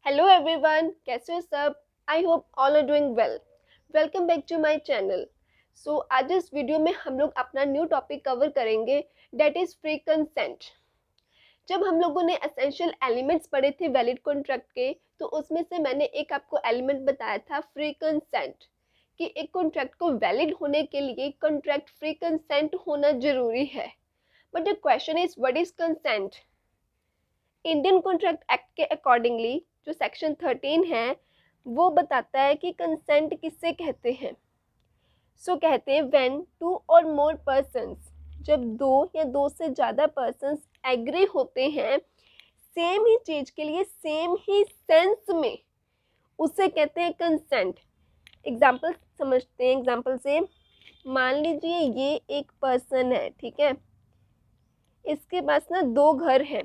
Hello everyone, कैसे हो सब। I hope all are doing well. Welcome back to my channel. So आज इस वीडियो में हम लोग अपना न्यू टॉपिक कवर करेंगे, डेट इज़ फ्री कंसेंट। जब हम लोगों ने एसेंशियल एलिमेंट्स पढ़े थे वैलिड कॉन्ट्रैक्ट के, तो उसमें से मैंने एक आपको एलिमेंट बताया था फ्री कंसेंट, कि एक कॉन्ट्रैक्ट को वैलिड होने के लिए कॉन्ट्रैक्ट फ्री कंसेंट होना जरूरी है। But the question is what is consent. Indian contract act के अकॉर्डिंगली जो सेक्शन 13 है वो बताता है कि कंसेंट किससे कहते हैं। कहते हैं व्हेन टू और मोर पर्सन्स, जब दो या दो से ज़्यादा पर्सन्स एग्री होते हैं सेम ही चीज़ के लिए सेम ही सेंस में, उसे कहते हैं कंसेंट। एग्जाम्पल समझते हैं। एग्जाम्पल से मान लीजिए ये एक पर्सन है, ठीक है, इसके पास ना दो घर हैं,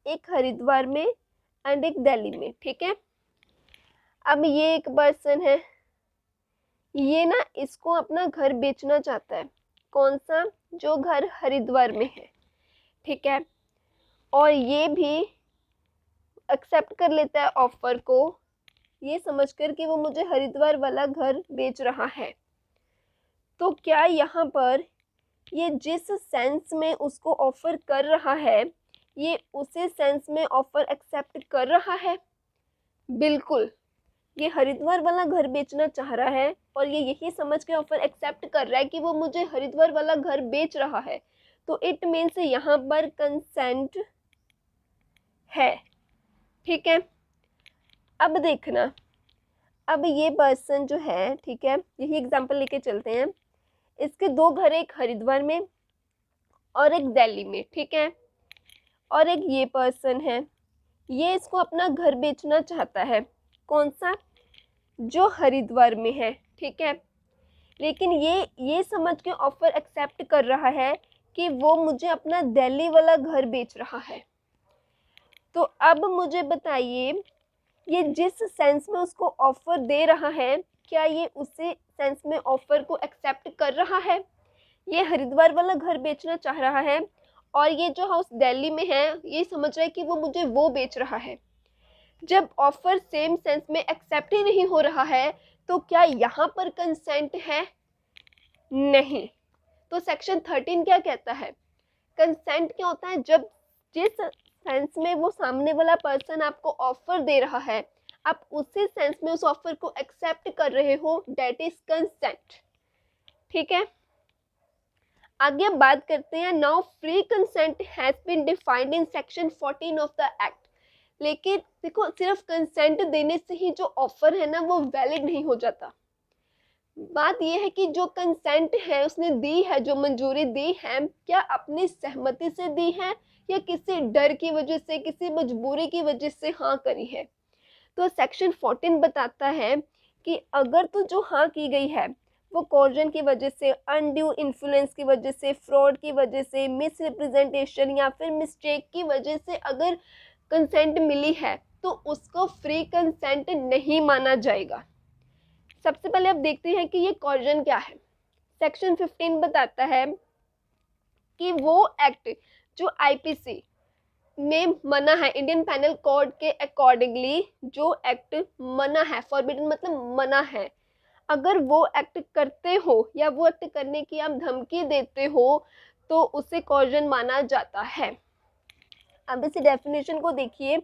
एक हरिद्वार में एंड एक दिल्ली में, ठीक है। अब ये एक पर्सन है, ये ना इसको अपना घर बेचना चाहता है। कौन सा? जो घर हरिद्वार में है, ठीक है। और ये भी एक्सेप्ट कर लेता है ऑफर को, ये समझकर कि वो मुझे हरिद्वार वाला घर बेच रहा है। तो क्या यहाँ पर ये जिस सेंस में उसको ऑफर कर रहा है, ये उसी सेंस में ऑफर एक्सेप्ट कर रहा है? बिल्कुल। ये हरिद्वार वाला घर बेचना चाह रहा है और ये यही समझ के ऑफर एक्सेप्ट कर रहा है कि वो मुझे हरिद्वार वाला घर बेच रहा है। तो इट मीन्स यहाँ पर कंसेंट है, ठीक है। अब देखना, अब ये पर्सन जो है, ठीक है, यही एग्जांपल लेके चलते हैं। इसके दो घर, एक हरिद्वार में और एक दिल्ली में, ठीक है। और एक ये पर्सन है, ये इसको अपना घर बेचना चाहता है। कौन सा? जो हरिद्वार में है, ठीक है। लेकिन ये समझ के ऑफर एक्सेप्ट कर रहा है कि वो मुझे अपना दिल्ली वाला घर बेच रहा है। तो अब मुझे बताइए, ये जिस सेंस में उसको ऑफर दे रहा है, क्या ये उसी सेंस में ऑफर को एक्सेप्ट कर रहा है? ये हरिद्वार वाला घर बेचना चाह रहा है और ये जो हाउस दिल्ली में है ये समझ रहा है कि वो मुझे वो बेच रहा है। जब ऑफर सेम सेंस में एक्सेप्ट ही नहीं हो रहा है, तो क्या यहाँ पर कंसेंट है? नहीं। तो सेक्शन 13 क्या कहता है? कंसेंट क्या होता है? जब जिस सेंस में वो सामने वाला पर्सन आपको ऑफर दे रहा है, आप उसी सेंस में उस ऑफर को एक्सेप्ट कर रहे हो, डेट इज कंसेंट, ठीक है। आगे बात करते हैं। Now free consent has been defined in section 14 of the act. लेकिन देखो, सिर्फ कंसेंट देने से ही जो ऑफर है ना वो वैलिड नहीं हो जाता। बात यह है कि जो कंसेंट है उसने दी है, जो मंजूरी दी है, क्या अपनी सहमति से दी है या किसी डर की वजह से, किसी मजबूरी की वजह से हाँ करी है। तो सेक्शन 14 बताता है कि अगर तो जो हाँ की गई है वो कॉर्जन की वजह से, अनड्यू इन्फ्लुएंस की वजह से, फ्रॉड की वजह से, मिस रिप्रेजेंटेशन या फिर मिस्टेक की वजह से अगर कंसेंट मिली है तो उसको फ्री कंसेंट नहीं माना जाएगा। सबसे पहले अब देखते हैं कि ये कॉर्जन क्या है। सेक्शन 15 बताता है कि वो एक्ट जो आईपीसी में मना है, इंडियन पैनल कोड के अकॉर्डिंगली जो एक्ट मना है, फॉरबिडन मतलब मना है, अगर वो एक्ट करते हो या वो एक्ट करने की आप धमकी देते हो तो उसे कॉर्जन माना जाता है। अब इसी डेफिनेशन को देखिए।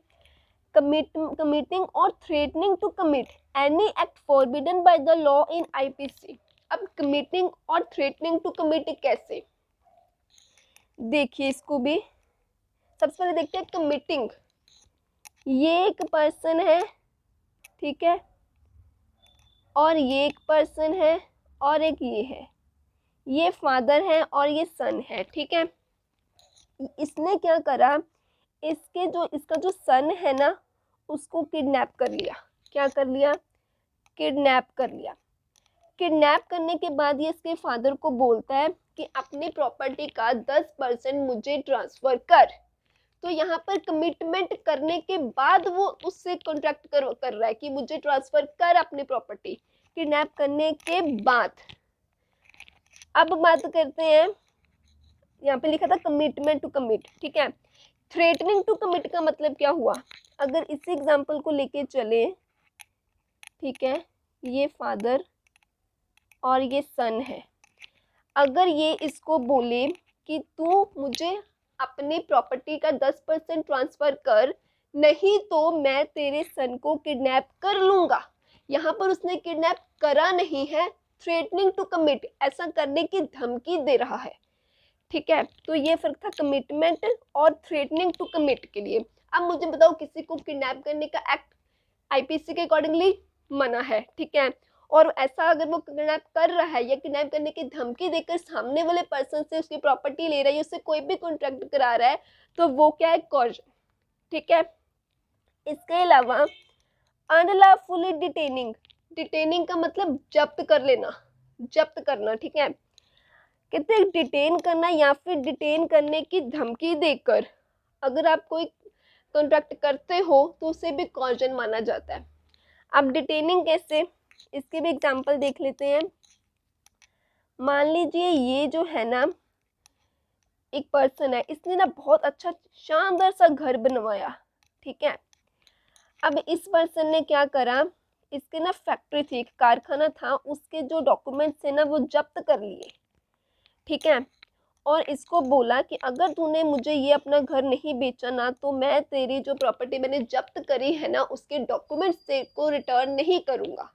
committing or threatening to commit any act forbidden by the law in IPC। अब committing और threatening to commit कैसे, देखिए इसको भी। सबसे पहले देखते हैं committing। ये एक पर्सन है, ठीक है, और ये एक पर्सन है और एक ये है, ये फादर है और ये सन है, ठीक है। इसने क्या करा, इसका जो सन है ना उसको किडनैप कर लिया। क्या कर लिया? किडनैप कर लिया। किडनैप करने के बाद ये इसके फादर को बोलता है कि अपनी प्रॉपर्टी का 10% मुझे ट्रांसफर कर। तो यहाँ पर कमिटमेंट करने के बाद वो उससे कॉन्ट्रैक्ट कर रहा है कि मुझे ट्रांसफर कर अपनी प्रॉपर्टी, किडनैप करने के बाद। अब बात करते हैं, यहाँ पे लिखा था कमिटमेंट टू कमिट, ठीक है। थ्रेटनिंग टू कमिट का मतलब क्या हुआ? अगर इसी एग्जाम्पल को लेके चले, ठीक है, ये फादर और ये सन है, अगर ये इसको बोले कि तू मुझे अपने प्रॉपर्टी का 10% ट्रांसफ़र कर, नहीं तो मैं तेरे सन को किडनैप कर लूँगा। यहाँ पर उसने किडनैप करा नहीं है, थ्रेटनिंग टू कमिट, ऐसा करने की धमकी दे रहा है, ठीक है। तो ये फ़र्क था कमिटमेंट और थ्रेटनिंग टू कमिट के लिए। अब मुझे बताओ, किसी को किडनैप करने का एक्ट आईपीसी के अकॉर्डिंगली मना है, ठीक है। और ऐसा अगर वो किडनैप कर रहा है या किडनैप करने की धमकी देकर सामने वाले पर्सन से उसकी प्रॉपर्टी ले रहा है, उससे कोई भी कॉन्ट्रैक्ट करा रहा है, तो वो क्या है, कॉर्जन, ठीक है। इसके अलावा अनलॉफुली डिटेनिंग, डिटेनिंग का मतलब जब्त कर लेना, जब्त करना, ठीक है। कहते हैं डिटेन करना या फिर डिटेन करने की धमकी देकर अगर आप कोई कॉन्ट्रैक्ट करते हो तो उसे भी कॉर्जन माना जाता है। अब डिटेनिंग कैसे, इसके भी एग्जांपल देख लेते हैं। मान लीजिए ये जो है ना एक पर्सन है, इसने ना बहुत अच्छा शानदार सा घर बनवाया, ठीक है। अब इस पर्सन ने क्या करा, इसके ना फैक्ट्री थी, एक कारखाना था, उसके जो डॉक्यूमेंट्स थे ना वो जब्त कर लिए, ठीक है। और इसको बोला कि अगर तूने मुझे ये अपना घर नहीं बेचा ना, तो मैं तेरी जो प्रॉपर्टी मैंने जब्त करी है ना उसके डॉक्यूमेंट्स से को रिटर्न नहीं करूँगा।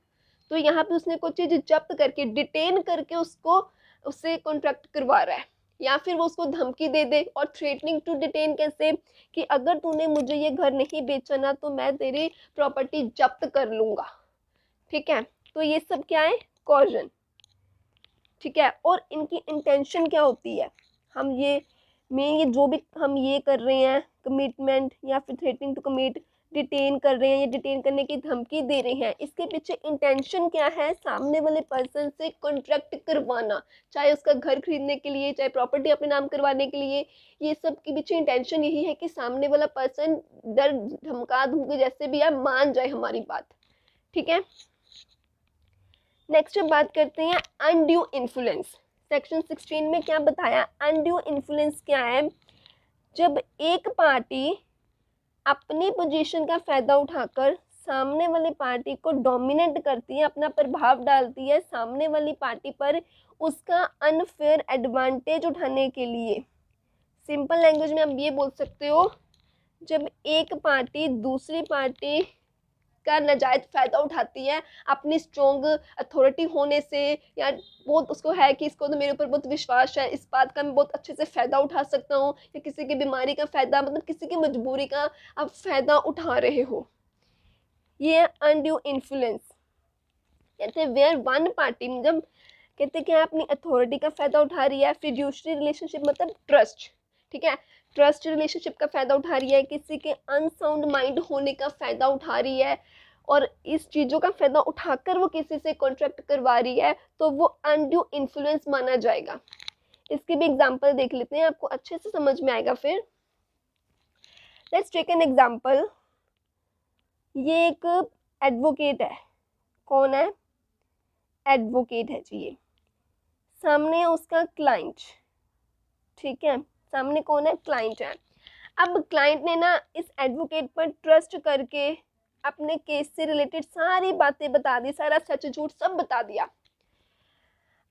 तो यहाँ पे उसने कोई चीज़ जब्त करके डिटेन करके उससे कॉन्ट्रैक्ट करवा रहा है, या फिर वो उसको धमकी दे दे। और थ्रेटनिंग टू डिटेन कैसे, कि अगर तूने मुझे ये घर नहीं बेचा ना तो मैं तेरी प्रॉपर्टी जब्त कर लूँगा, ठीक है। तो ये सब क्या है, कॉर्जन, ठीक है। और इनकी इंटेंशन क्या होती है, हम ये मेन ये जो भी हम ये कर रहे हैं कमिटमेंट या फिर थ्रेटनिंग टू कमिट, डिटेन कर रहे हैं या डिटेन करने की धमकी दे रहे हैं, इसके पीछे इंटेंशन क्या है, सामने वाले पर्सन से कॉन्ट्रैक्ट करवाना, चाहे उसका घर खरीदने के लिए, चाहे प्रॉपर्टी अपने नाम करवाने के लिए। ये सब के पीछे इंटेंशन यही है कि सामने वाला पर्सन डर धमका धमकी जैसे भी है मान जाए हमारी बात, ठीक है। नेक्स्ट बात करते हैं अनड्यू इन्फ्लुएंस। सेक्शन 16 में क्या बताया, अनड्यू इन्फ्लुएंस क्या है, जब एक पार्टी अपनी पोजीशन का फ़ायदा उठाकर सामने वाली पार्टी को डोमिनेट करती है, अपना प्रभाव डालती है सामने वाली पार्टी पर, उसका अनफेयर एडवांटेज उठाने के लिए। सिंपल लैंग्वेज में आप ये बोल सकते हो, जब एक पार्टी दूसरी पार्टी का नाजायज़ फ़ायदा उठाती है अपनी स्ट्रॉन्ग अथॉरिटी होने से, या बहुत उसको है कि इसको तो मेरे ऊपर बहुत विश्वास है, इस बात का मैं बहुत अच्छे से फ़ायदा उठा सकता हूँ, या किसी की बीमारी का फ़ायदा, मतलब किसी की मजबूरी का आप फ़ायदा उठा रहे हो, ये अनड्यू इन्फ्लुएंस। कहते हैं वेयर वन पार्टी, जब कहते हैं कि अपनी अथॉरिटी का फ़ायदा उठा रही है, फिड्यूशरी रिलेशनशिप मतलब ट्रस्ट, ठीक है, ट्रस्ट रिलेशनशिप का फ़ायदा उठा रही है, किसी के अनसाउंड माइंड होने का फ़ायदा उठा रही है, और इस चीज़ों का फ़ायदा उठाकर वो किसी से कॉन्ट्रैक्ट करवा रही है, तो वो अनड्यू इन्फ्लुएंस माना जाएगा। इसकी भी एग्जांपल देख लेते हैं, आपको अच्छे से समझ में आएगा फिर। Let's take an example. ये एक एडवोकेट है, कौन है, एडवोकेट है जी, ये सामने उसका क्लाइंट, ठीक है, सामने कौन है, क्लाइंट है। अब क्लाइंट ने ना इस एडवोकेट पर ट्रस्ट करके अपने केस से रिलेटेड सारी बातें बता दी, सारा सच झूठ सब बता दिया।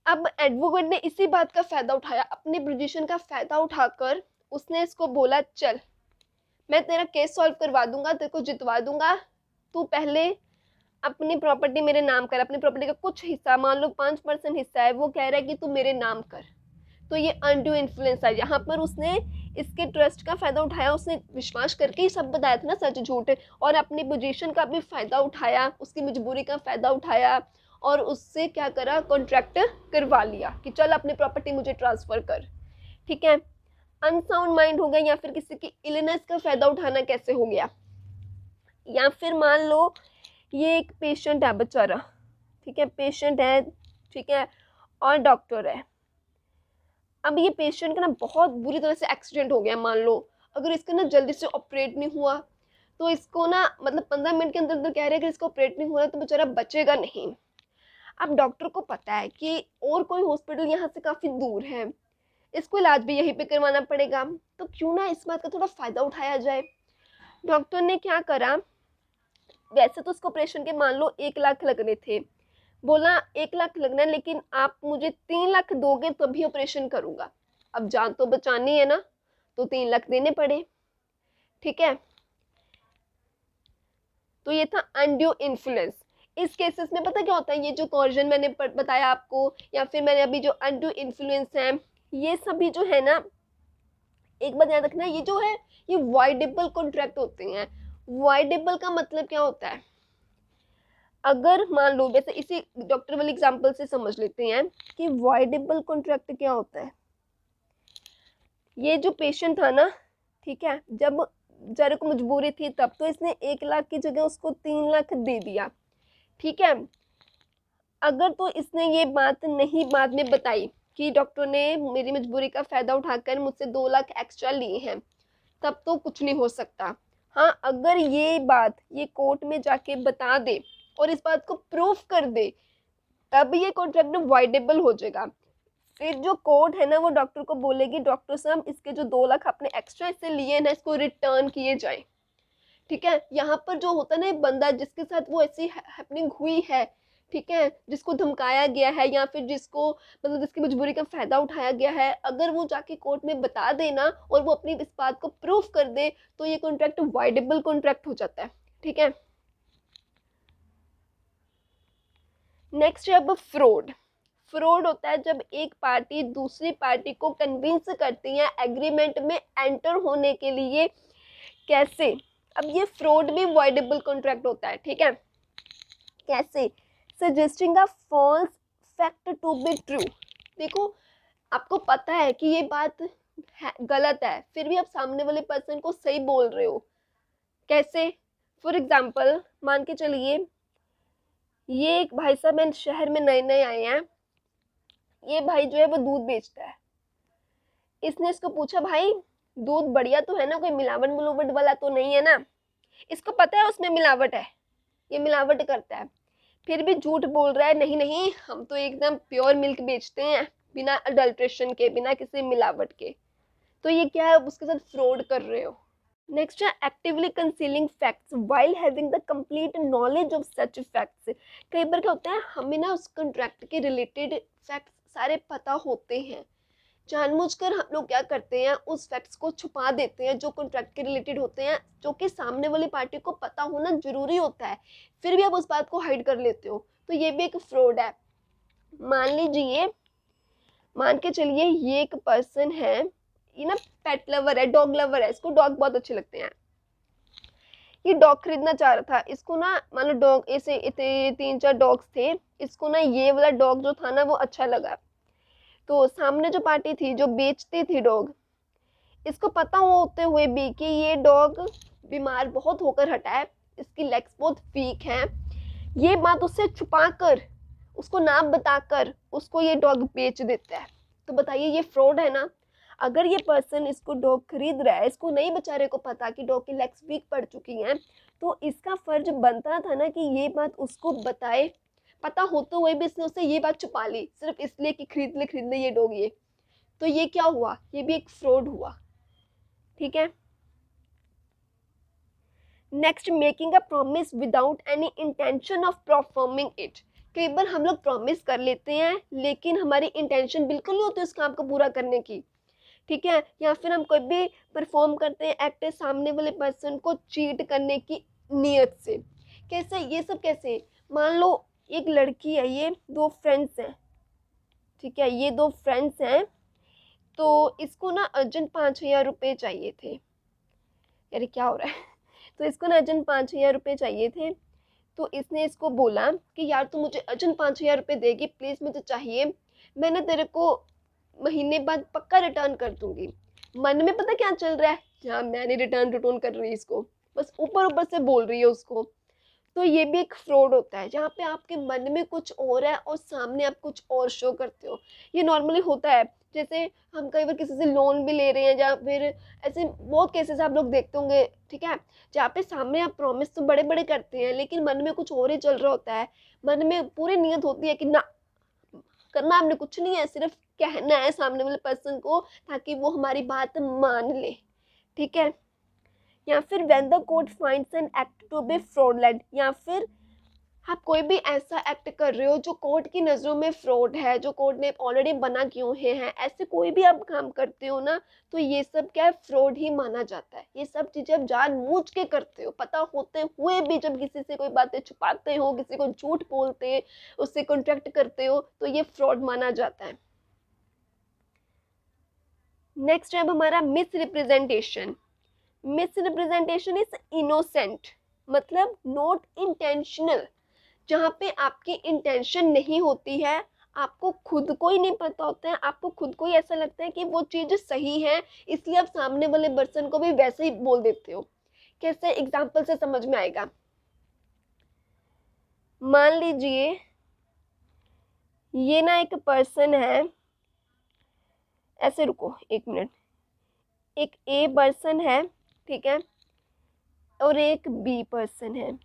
अब एडवोकेट ने इसी बात का फ़ायदा उठाया, अपनी पोजीशन का फ़ायदा उठाकर उसने इसको बोला, चल मैं तेरा केस सॉल्व करवा दूंगा, तेरे को जितवा दूंगा, तू पहले अपनी प्रॉपर्टी मेरे नाम कर, अपनी प्रॉपर्टी का कुछ हिस्सा, मान लो 5% हिस्सा है, वो कह रहा है कि तू मेरे नाम कर। तो ये अनड्यू इन्फ्लुएंस है, यहाँ पर उसने इसके ट्रस्ट का फ़ायदा उठाया, उसने विश्वास करके ही सब बताया था ना सच झूठ, और अपनी पोजीशन का भी फ़ायदा उठाया, उसकी मजबूरी का फ़ायदा उठाया, और उससे क्या करा, कॉन्ट्रैक्ट करवा लिया कि चल अपनी प्रॉपर्टी मुझे ट्रांसफ़र कर, ठीक है। अनसाउंड माइंड हो गया, या फिर किसी की इलनेस का फ़ायदा उठाना कैसे हो गया, या फिर मान लो ये एक पेशेंट है बेचारा, ठीक है, पेशेंट है, ठीक है, और डॉक्टर है। अब ये पेशेंट का ना बहुत बुरी तरह से एक्सीडेंट हो गया, मान लो अगर इसका ना जल्दी से ऑपरेट नहीं हुआ तो इसको ना मतलब 15 मिनट के अंदर कह रहे हैं कि इसको ऑपरेट नहीं हुआ तो बेचारा बचेगा नहीं। अब डॉक्टर को पता है कि और कोई हॉस्पिटल यहाँ से काफ़ी दूर है, इसको इलाज भी यहीं पे करवाना पड़ेगा, तो क्यों ना इस बात का थोड़ा फ़ायदा उठाया जाए। डॉक्टर ने क्या करा, वैसे तो उसको ऑपरेशन के मान लो 1 लाख लगने थे, बोला 1 लाख लगना है लेकिन आप मुझे 3 लाख दोगे तभी ऑपरेशन करूंगा। अब जान तो बचानी है ना, तो 3 लाख देने पड़े। ठीक है, तो ये था अनड्यू इन्फ्लुएंस। इस केसेस में पता क्या होता है, ये जो कॉर्जन मैंने बताया आपको, या फिर मैंने अभी जो अनड्यू इन्फ्लुएंस है, ये सभी जो है ना, एक बात याद रखना, ये जो है ये वॉइडेबल कॉन्ट्रैक्ट होते हैं। वॉइडेबल का मतलब क्या होता है, अगर मान लो, वैसे इसी डॉक्टर वाली एग्जांपल से समझ लेते हैं कि वॉइडेबल कॉन्ट्रैक्ट क्या होता है। ये जो पेशेंट था ना, ठीक है, जब बेचारे को मजबूरी थी तब तो इसने 1 लाख की जगह उसको 3 लाख दे दिया। ठीक है, अगर तो इसने ये बात नहीं बाद में बताई कि डॉक्टर ने मेरी मजबूरी का फायदा उठाकर मुझसे 2 लाख एक्स्ट्रा लिए हैं, तब तो कुछ नहीं हो सकता। हाँ, अगर ये बात ये कोर्ट में जाके बता दे और इस बात को प्रूफ कर दे, तब ये कॉन्ट्रैक्ट वॉइडेबल हो जाएगा। फिर जो कोर्ट है ना, वो डॉक्टर को बोलेगी, डॉक्टर साहब इसके जो 2 लाख आपने एक्स्ट्रा इससे लिए ना, इसको रिटर्न किए जाए। ठीक है, यहाँ पर जो होता है ना, बंदा जिसके साथ वो ऐसी हैपनिंग हुई है, ठीक है, जिसको धमकाया गया है या फिर जिसको मतलब जिसकी मजबूरी का फायदा उठाया गया है, अगर वो जाके कोर्ट में बता देना और वो अपनी इस बात को प्रूफ कर दे, तो ये कॉन्ट्रैक्ट वाइडेबल कॉन्ट्रैक्ट हो जाता है। ठीक है, नेक्स्ट है अब फ्रॉड। फ्रॉड होता है जब एक पार्टी दूसरी पार्टी को कन्विंस करती है एग्रीमेंट में एंटर होने के लिए। कैसे, अब ये फ्रॉड भी वॉइडेबल कॉन्ट्रैक्ट होता है। ठीक है, कैसे, suggesting a false fact to be true. देखो, आपको पता है कि ये बात गलत है, फिर भी आप सामने वाले पर्सन को सही बोल रहे हो। कैसे, फॉर एग्जाम्पल मान के चलिए, ये एक भाई साहब हैं, शहर में नए नए आए हैं, ये भाई जो है वो दूध बेचता है। इसने इसको पूछा, भाई दूध बढ़िया तो है ना, कोई मिलावट मिलावट वाला तो नहीं है ना। इसको पता है उसमें मिलावट है, ये मिलावट करता है, फिर भी झूठ बोल रहा है, नहीं नहीं हम तो एकदम प्योर मिल्क बेचते हैं, बिना अडल्ट्रेशन के, बिना किसी मिलावट के। तो ये क्या है, उसके साथ फ्रॉड कर रहे हो। नेक्स्ट है actively concealing facts while having the complete knowledge of such facts. कई बार क्या होता है, हमें ना उस कॉन्ट्रैक्ट के रिलेटेड फैक्ट्स सारे पता होते हैं, जानबूझकर हम लोग क्या करते हैं, उस फैक्ट्स को छुपा देते हैं जो कॉन्ट्रैक्ट के रिलेटेड होते हैं, जो कि सामने वाली पार्टी को पता होना जरूरी होता है, फिर भी आप उस बात को हाइड कर लेते हो। तो ये भी एक फ्रॉड है। मान लीजिए, मान के चलिए ये एक पर्सन है, ये ना पेट लवर है, डॉग लवर है, इसको डॉग बहुत अच्छे लगते हैं। ये डॉग खरीदना चाह रहा था, इसको ना मान लो डॉग ऐसे 3-4 डॉग्स थे, इसको ना ये वाला डॉग जो था ना वो अच्छा लगा। तो सामने जो पार्टी थी जो बेचती थी डॉग, इसको पता होते हुए भी कि ये डॉग बीमार बहुत होकर हटा है, इसकी लेग्स बहुत वीक हैं, ये बात उससे छुपा कर, उसको नाम बताकर उसको ये डॉग बेच देता है। तो बताइए, ये फ्रॉड है ना। अगर ये पर्सन इसको डॉग खरीद रहा है, इसको नहीं बेचारे को पता कि डॉग की लेग्स वीक पड़ चुकी हैं, तो इसका फर्ज बनता था ना कि ये बात उसको बताए, पता होते हुए भी इसने उससे ये बात छुपा ली सिर्फ इसलिए कि खरीद ले ये डॉग ये। तो ये क्या हुआ, ये भी एक फ्रॉड हुआ। ठीक है, next, making a promise without any intention of performing it. कई बार हम लोग प्रॉमिस कर लेते हैं लेकिन हमारी इंटेंशन बिल्कुल नहीं होती उस काम को पूरा करने की। ठीक है, या फिर हम कोई भी परफॉर्म करते हैं एक्ट सामने वाले पर्सन को चीट करने की नीयत से। कैसे, ये सब कैसे, मान लो एक लड़की है, ये 2 फ्रेंड्स हैं। ठीक है, ये 2 फ्रेंड्स हैं, तो इसको ना अर्जेंट 5,000 रुपये चाहिए थे। अरे क्या हो रहा है तो इसको ना अर्जेंट 5,000 रुपये चाहिए थे। तो इसने इसको बोला कि यार तू मुझे अर्जेंट 5,000 रुपये देगी प्लीज़, मुझे चाहिए, मैं ना तेरे को महीने बाद पक्का रिटर्न कर दूंगी। मन में पता क्या चल रहा है, यार मैं नहीं रिटर्न कर रही इसको, बस ऊपर ऊपर से बोल रही है उसको। तो ये भी एक फ्रॉड होता है, जहाँ पे आपके मन में कुछ और है और सामने आप कुछ और शो करते हो। ये नॉर्मली होता है, जैसे हम कई बार किसी से लोन भी ले रहे हैं, या फिर ऐसे बहुत केसेस आप लोग देखते होंगे। ठीक है, जहाँ पे सामने आप प्रॉमिस तो बड़े बड़े करते हैं लेकिन मन में कुछ और ही चल रहा होता है। मन में पूरी नीयत होती है कि ना, करना आपने कुछ नहीं है, सिर्फ कहना है सामने वाले पर्सन को ताकि वो हमारी बात मान ले। ठीक है, या फिर when the court finds an act to be fraudulent, या फिर आप कोई भी ऐसा एक्ट कर रहे हो जो कोर्ट की नज़रों में फ्रॉड है, जो कोर्ट ने ऑलरेडी मना किए हुए हैं, ऐसे कोई भी आप काम करते हो ना, तो ये सब क्या है, फ्रॉड ही माना जाता है। ये सब चीज़ें आप जानबूझ के करते हो, पता होते हुए भी जब किसी से कोई बातें छुपाते हो, किसी को झूठ बोलते, उससे कॉन्ट्रैक्ट करते हो, तो ये फ्रॉड माना जाता है। नेक्स्ट है अब हमारा miss representation. Miss representation is innocent, मतलब नॉट इंटेंशनल, जहाँ पे आपकी इंटेंशन नहीं होती है, आपको खुद को ही नहीं पता होता है, आपको खुद को ही ऐसा लगता है कि वो चीज़ सही है, इसलिए आप सामने वाले पर्सन को भी वैसे ही बोल देते हो। कैसे एग्जाम्पल से समझ में आएगा, मान लीजिए ये ना एक पर्सन है, ऐसे रुको एक मिनट, एक ए पर्सन है, ठीक है, और एक बी पर्सन है।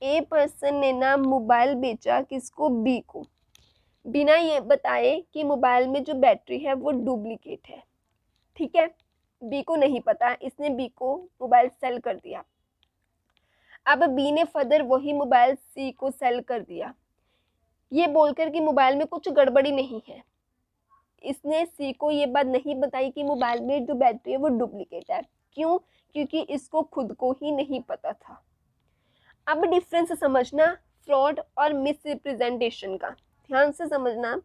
ए पर्सन ने ना मोबाइल बेचा किसको, बी को, बिना ये बताए कि मोबाइल में जो बैटरी है वो डुप्लीकेट है, ठीक है। बी को नहीं पता, इसने बी को मोबाइल सेल कर दिया। अब बी ने फर्दर वही मोबाइल सी को सेल कर दिया, ये बोलकर कि मोबाइल में कुछ गड़बड़ी नहीं है। इसने सी को ये बात नहीं बताई कि मोबाइल में जो बैटरी है वो डुप्लीकेट है। क्यों? क्योंकि इसको खुद को ही नहीं पता था। अब डिफरेंस समझना फ्रॉड और मिस रिप्रेजेंटेशन का, ध्यान से समझना,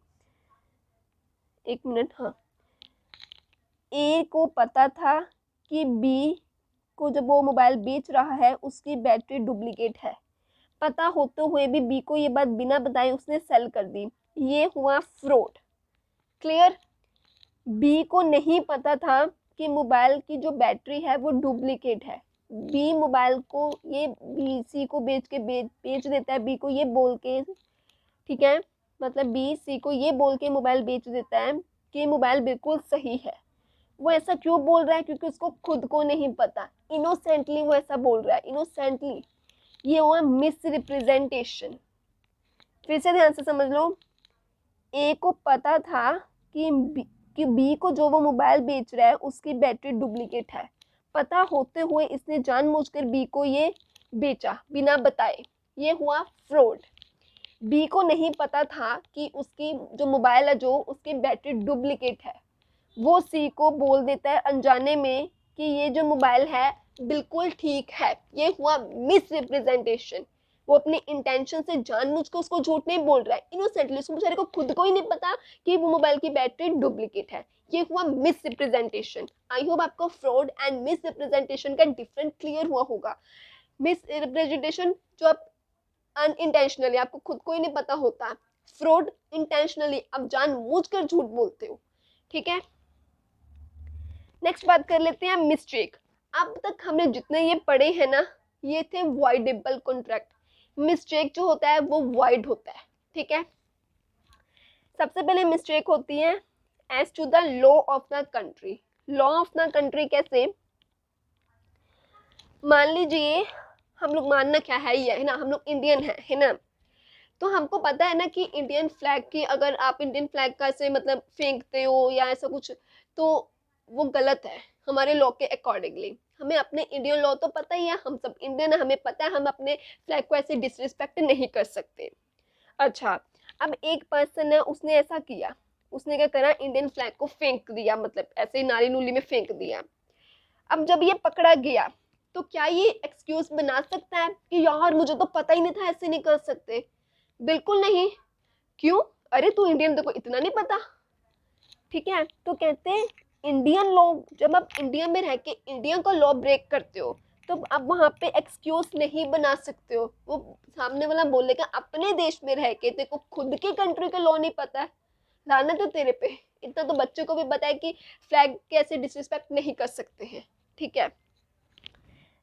एक मिनट। हाँ, ए को पता था कि बी को जब वो मोबाइल बेच रहा है उसकी बैटरी डुप्लीकेट है, पता होते हुए भी बी को ये बात बिना बताए उसने सेल कर दी, ये हुआ फ्रॉड। क्लियर? बी को नहीं पता था कि मोबाइल की जो बैटरी है वो डुप्लीकेट है, बी मोबाइल को ये बी सी को बेच देता है, बी को ये बोल के, ठीक है, मतलब बी सी को ये बोल के मोबाइल बेच देता है कि मोबाइल बिल्कुल सही है। वो ऐसा क्यों बोल रहा है? क्योंकि उसको खुद को नहीं पता, इनोसेंटली वो ऐसा बोल रहा है, इनोसेंटली। ये हुआ मिस रिप्रेजेंटेशन। फिर से ध्यान से समझ लो, ए को पता था कि बी को जो वो मोबाइल बेच रहा है उसकी बैटरी डुप्लीकेट है, पता होते हुए इसने जानबूझकर बी को ये बेचा बिना बताए, ये हुआ फ्रॉड। बी को नहीं पता था कि उसकी जो मोबाइल है जो उसकी बैटरी डुप्लीकेट है, वो सी को बोल देता है अनजाने में कि ये जो मोबाइल है बिल्कुल ठीक है, ये हुआ मिस रिप्रेजेंटेशन। वो अपने इंटेंशन से जानबूझकर उसको झूठ नहीं बोल रहा है, इनोसेंटली, उसको बेचारे को खुद को ही नहीं पता कि वो मोबाइल की बैटरी डुप्लीकेट है, ये हुआ मिस रिप्रेजेंटेशन। आई होप आपको फ्रॉड एंड मिस रिप्रेजेंटेशन का डिफरेंट क्लियर हुआ होगा। मिस रिप्रेजेंटेशन जो आप अनइंटेंशनली, आपको खुद को ही नहीं पता होता, फ्रॉड इंटेंशनली, आप जानबूझकर झूठ बोलते हो, ठीक है। नेक्स्ट बात कर लेते हैं मिस्टेक। अब तक हमने जितने ये पढ़े हैं ना, ये थे वॉइडेबल कॉन्ट्रैक्ट। मिस्टेक जो होता है वो वॉइड होता है, ठीक है। सबसे पहले मिस्टेक होती है as to the law of the country. Law of the country कैसे? मान लीजिए हम लोग, मानना क्या है, ये है ना, हम लोग इंडियन है ना, तो हमको पता है ना कि इंडियन फ्लैग की, अगर आप इंडियन फ्लैग का ऐसे मतलब फेंकते हो या ऐसा कुछ, तो वो गलत है हमारे लॉ के अकॉर्डिंगली। हमें अपने इंडियन लॉ तो पता ही है, हम सब इंडियन है, हमें पता है हम अपने फ्लैग को ऐसे डिसरिस्पेक्ट नहीं कर सकते। अच्छा, अब एक पर्सन है, उसने ऐसा किया, उसने क्या करा, इंडियन फ्लैग को फेंक दिया, मतलब ऐसे ही नाली नूली में फेंक दिया। अब जब ये पकड़ा गया तो क्या ये एक्सक्यूज बना सकता है कि यार मुझे तो पता ही नहीं था, ऐसे नहीं कर सकते? बिल्कुल नहीं। क्यों? अरे तू इंडियन, देखो इतना नहीं पता, ठीक है। तो कहते हैं इंडियन लॉ, जब आप इंडिया में रह के इंडिया का लॉ ब्रेक करते हो तो आप वहाँ पे एक्सक्यूज नहीं बना सकते हो। वो सामने वाला बोलेगा अपने देश में रह के तेरे को खुद के कंट्री का लॉ नहीं पता है, लाना तो तेरे पे। इतना तो बच्चों को भी पता है कि फ्लैग कैसे डिसरिस्पेक्ट नहीं कर सकते हैं, ठीक है।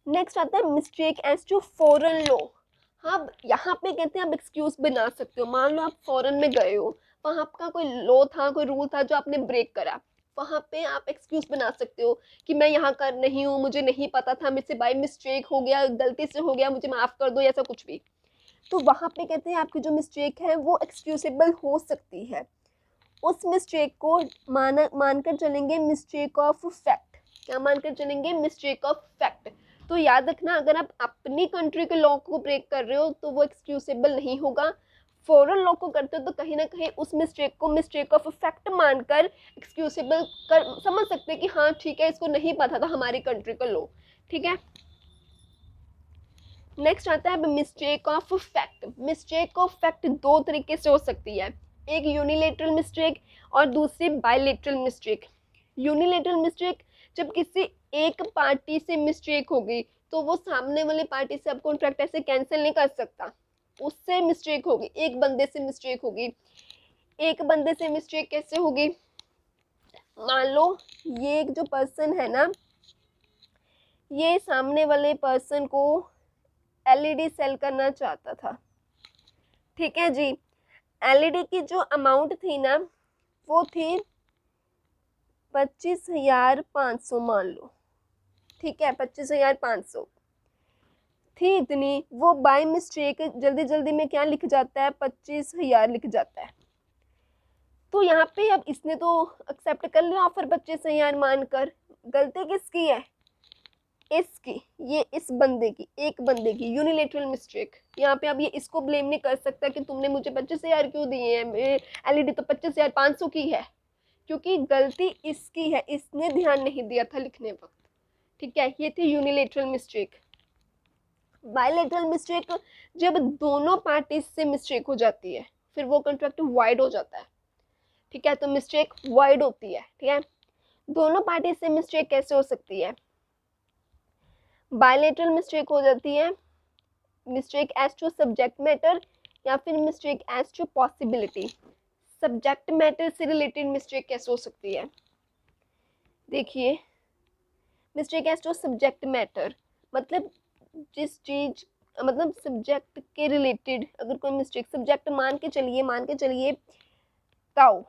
नेक्स्ट आता है mistake as to foreign law. हाँ, यहाँ पे कहते हैं आप एक्सक्यूज बना सकते हो। मान लो आप फॉरेन में गए हो, वहाँ का कोई लॉ था, कोई रूल था जो आपने ब्रेक करा, वहाँ पे आप एक्सक्यूज बना सकते हो कि मैं यहाँ कर नहीं हूँ, मुझे नहीं पता था, मुझसे बाय मिस्टेक हो गया, गलती से हो गया, मुझे माफ़ कर दो, ऐसा कुछ भी। तो वहाँ पे कहते हैं आपकी जो मिस्टेक है वो एक्सक्यूजेबल हो सकती है। उस मिस्टेक को मानकर चलेंगे मिस्टेक ऑफ फैक्ट। क्या मानकर चलेंगे? Mistake of fact. तो याद रखना, अगर आप अपनी कंट्री के लॉ को ब्रेक कर रहे हो तो वो एक्सक्यूजेबल नहीं होगा। फॉरेन लॉ को करते हो तो कहीं ना कहीं उस मिस्टेक को मिस्टेक ऑफ फैक्ट मानकर एक्सक्यूजेबल कर समझ सकते हैं कि हाँ ठीक है, इसको नहीं पता था हमारी कंट्री का लॉ। ठीक है, नेक्स्ट आता है mistake of fact. Mistake of fact दो तरीके से हो सकती है, एक यूनिलेटरल मिस्टेक और दूसरी बायलेटरल मिस्टेक। यूनिलेटरल मिस्टेक, जब किसी एक पार्टी से मिस्टेक होगी तो वो सामने वाले पार्टी से अब कॉन्ट्रैक्ट ऐसे कैंसिल नहीं कर सकता, उससे मिस्टेक होगी, एक बंदे से मिस्टेक होगी। एक बंदे से मिस्टेक कैसे होगी, मान लो ये जो पर्सन है ना, ये सामने वाले पर्सन को एलईडी सेल करना चाहता था। ठीक है जी, एलईडी की जो अमाउंट थी ना वो थी 25,500 मान लो। ठीक है, 25,500 थी इतनी, वो बाय मिस्टेक जल्दी जल्दी में क्या लिख जाता है, 25,000 लिख जाता है। तो यहाँ पे अब इसने तो एक्सेप्ट कर लिया ऑफर 25,000 मानकर, गलती किसकी है, इसकी, ये इस बंदे की, एक बंदे की यूनिलेटरल मिस्टेक। यहाँ पे अब ये इसको ब्लेम नहीं कर सकता कि तुमने मुझे 25,000 क्यों दिए हैं, एलईडी तो 25,500 की है, क्योंकि गलती इसकी है, इसने ध्यान नहीं दिया था लिखने वक्त। ठीक है, ये थी यूनिलेटरल मिस्टेक। बायलेटरल मिस्टेक, जब दोनों पार्टी से मिस्टेक हो जाती है फिर वो कॉन्ट्रैक्ट वाइड हो जाता है। ठीक है, तो मिस्टेक वाइड होती है। ठीक है, दोनों पार्टी से मिस्टेक कैसे हो सकती है, बायलेटरल मिस्टेक हो जाती है, mistake as to subject matter या फिर mistake as to possibility. Subject matter से रिलेटेड मिस्टेक कैसे हो सकती है, देखिए, mistake as to subject matter मतलब जिस चीज, मतलब सब्जेक्ट के रिलेटेड अगर कोई मिस्टेक, सब्जेक्ट मान के चलिए काऊ,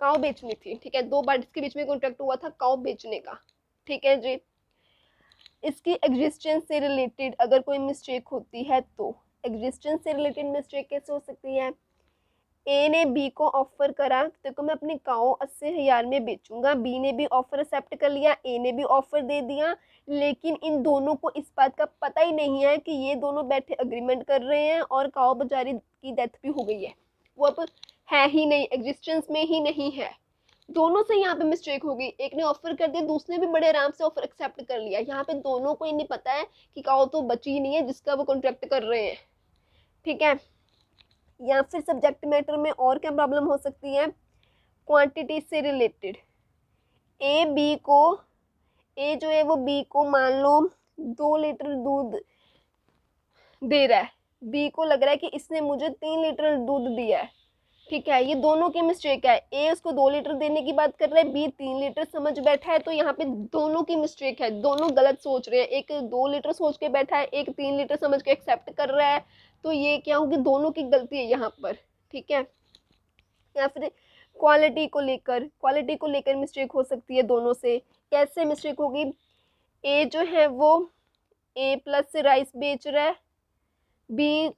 काऊ बेचनी थी। ठीक है, दो पार्टीज के बीच में कॉन्ट्रैक्ट हुआ था काऊ बेचने का। ठीक है जी, इसकी एग्जिस्टेंस से रिलेटेड अगर कोई मिस्टेक होती है तो एग्जिस्टेंस से रिलेटेड मिस्टेक कैसे हो सकती है, ए ने बी को ऑफर करा तो मैं अपनी काऊ 80,000 में बेचूंगा, बी ने भी ऑफर एक्सेप्ट कर लिया, ए ने भी ऑफर दे दिया, लेकिन इन दोनों को इस बात का पता ही नहीं है कि ये दोनों बैठे अग्रीमेंट कर रहे हैं और काऊ बेचारी की डेथ भी हो गई है, वो अब है ही नहीं, एग्जिस्टेंस में ही नहीं है। दोनों से यहाँ पे मिस्टेक होगी, एक ने ऑफर कर दिया, दूसरे भी बड़े आराम से ऑफर एक्सेप्ट कर लिया, यहाँ पे दोनों को ही नहीं पता है कि काऊ तो बची ही नहीं है जिसका वो कॉन्ट्रैक्ट कर रहे हैं। ठीक है, या फिर सब्जेक्ट मैटर में और क्या प्रॉब्लम हो सकती है, क्वांटिटी से रिलेटेड, ए बी को, ए जो है वो बी को मान लो 2 लीटर दूध दे रहा है, बी को लग रहा है कि इसने मुझे 3 लीटर दूध दिया है। ठीक है, ये दोनों की मिस्टेक है, ए उसको 2 लीटर देने की बात कर रहा है, बी 3 लीटर समझ बैठा है, तो यहाँ पे दोनों की मिस्टेक है, दोनों गलत सोच रहे हैं, एक 2 लीटर सोच के बैठा है, एक 3 लीटर समझ के एक्सेप्ट कर रहा है, तो ये क्या होगी, दोनों की गलती है यहाँ पर। ठीक है, या फिर क्वालिटी को लेकर मिस्टेक हो सकती है दोनों से, कैसे मिस्टेक होगी, ए जो है वो A+ राइस बेच रहा है, बी,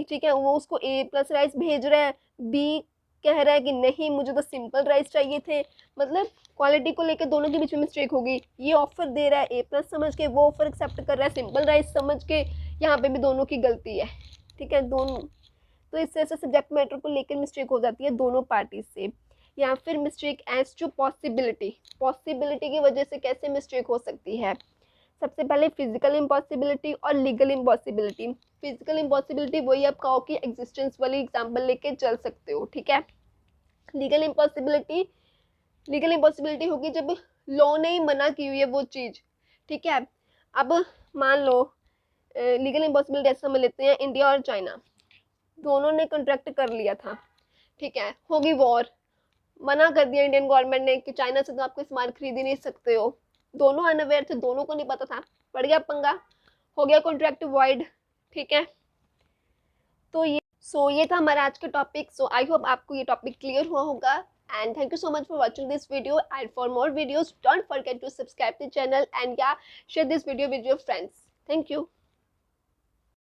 ठीक है, वो उसको A+ राइस भेज रहा है, बी कह रहा है कि नहीं मुझे तो सिंपल राइस चाहिए थे, मतलब क्वालिटी को लेकर दोनों के बीच में मिस्टेक होगी, ये ऑफर दे रहा है A+ समझ के, वो ऑफर एक्सेप्ट कर रहा है सिंपल राइस समझ के, यहाँ पे भी दोनों की गलती है। ठीक है, दोनों, तो इस तरह से सब्जेक्ट मैटर को लेकर मिस्टेक हो जाती है दोनों पार्टी से। या फिर mistake as to possibility, possibility की वजह से कैसे मिस्टेक हो सकती है, सबसे पहले फिजिकल इम्पॉसिबिलिटी और लीगल इम्पॉसिबिलिटी। फिजिकल इम्पॉसिबिलिटी वही आप कहो कि एग्जिस्टेंस वाली एग्जांपल लेके चल सकते हो। ठीक है, लीगल इम्पॉसिबिलिटी होगी जब लॉ ने ही मना की हुई है वो चीज़। ठीक है, अब मान लो लीगल इम्पॉसिबिलिटी ऐसा समझ लेते हैं, इंडिया और चाइना दोनों ने कॉन्ट्रैक्ट कर लिया था। ठीक है, होगी वॉर, मना कर दिया इंडियन गवर्नमेंट ने कि चाइना से तो आप कोई सामान खरीद ही नहीं सकते हो, दोनों अनअवेयर थे, दोनों को नहीं पता था, पड़ गया पंगा, हो गया कॉन्ट्रैक्ट वाइड। ठीक है, तो ये था हमारा आज का टॉपिक। सो आई होप आपको ये टॉपिक क्लियर हुआ होगा, and thank you so much for watching this video, and for more videos don't forget to subscribe the channel and या share this video with your friends. Thank you.